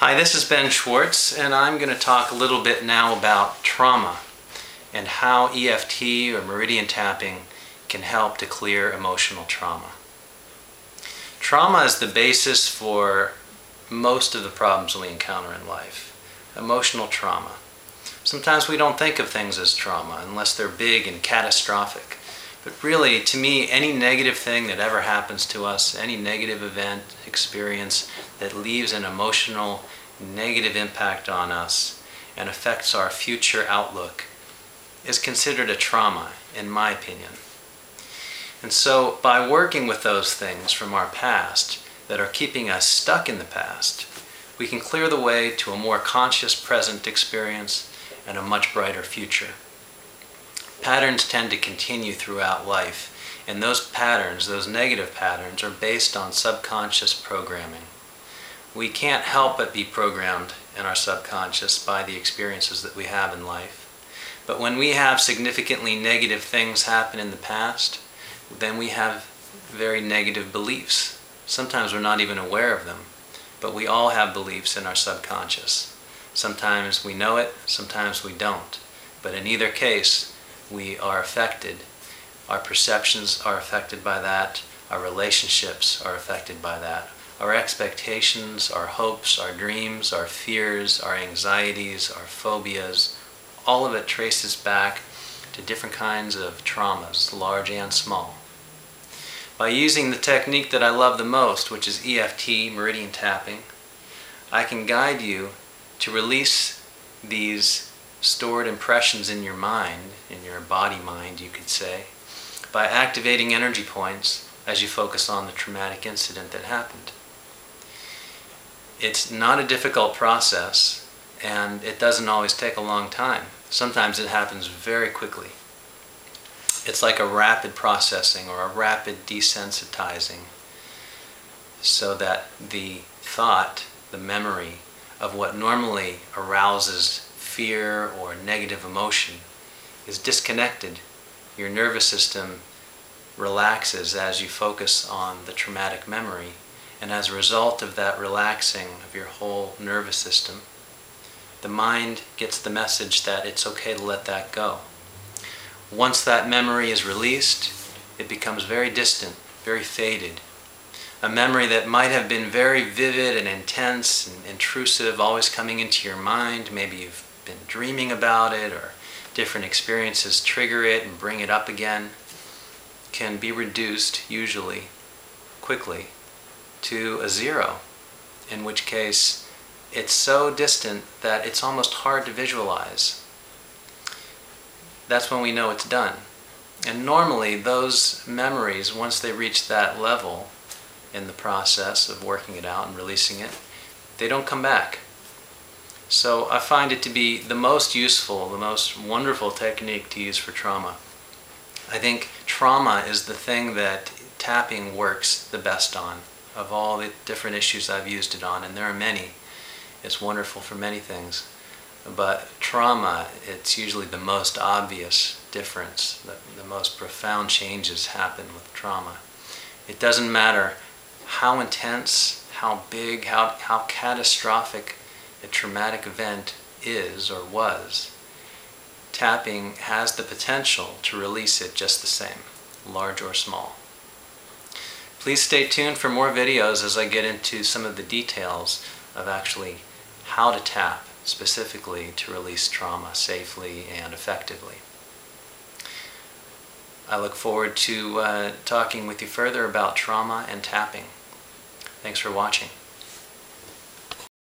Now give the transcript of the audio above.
Hi, this is Ben Schwarcz, and I'm going to talk a little bit now about trauma and how EFT or meridian tapping can help to clear emotional trauma. Trauma is the basis for most of the problems we encounter in life. Emotional trauma. Sometimes we don't think of things as trauma unless they're big and catastrophic. But really, to me, any negative thing that ever happens to us, any negative event, experience that leaves an emotional, negative impact on us and affects our future outlook is considered a trauma, in my opinion. And so, by working with those things from our past that are keeping us stuck in the past, we can clear the way to a more conscious present experience and a much brighter future. Patterns tend to continue throughout life, and those patterns, those negative patterns, are based on subconscious programming. We can't help but be programmed in our subconscious by the experiences that we have in life. But when we have significantly negative things happen in the past, then we have very negative beliefs. Sometimes we're not even aware of them, but we all have beliefs in our subconscious. Sometimes we know it, sometimes we don't. But in either case, we are affected. Our perceptions are affected by that. Our relationships are affected by that. Our expectations, our hopes, our dreams, our fears, our anxieties, our phobias, all of it traces back to different kinds of traumas, large and small. By using the technique that I love the most, which is EFT, meridian tapping, I can guide you to release these stored impressions in your mind, in your body-mind, you could say, by activating energy points as you focus on the traumatic incident that happened. It's not a difficult process, and it doesn't always take a long time. Sometimes it happens very quickly. It's like a rapid processing or a rapid desensitizing, so that the thought, the memory of what normally arouses fear or negative emotion is disconnected. Your nervous system relaxes as you focus on the traumatic memory, and as a result of that relaxing of your whole nervous system, the mind gets the message that it's okay to let that go. Once that memory is released, it becomes very distant, very faded. A memory that might have been very vivid and intense and intrusive, always coming into your mind. Maybe you've been dreaming about it, or different experiences trigger it and bring it up again, can be reduced, usually, quickly, to a zero, in which case it's so distant that it's almost hard to visualize. That's when we know it's done. And normally those memories, once they reach that level in the process of working it out and releasing it, they don't come back. So I find it to be the most useful, the most wonderful technique to use for trauma. I think trauma is the thing that tapping works the best on. Of all the different issues I've used it on, and there are many. It's wonderful for many things. But trauma, it's usually the most obvious difference. The most profound changes happen with trauma. It doesn't matter how intense, how big, how catastrophic a traumatic event is or was. Tapping has the potential to release it just the same, large or small. Please stay tuned for more videos as I get into some of the details of actually how to tap specifically to release trauma safely and effectively. I look forward to talking with you further about trauma and tapping. Thanks for watching.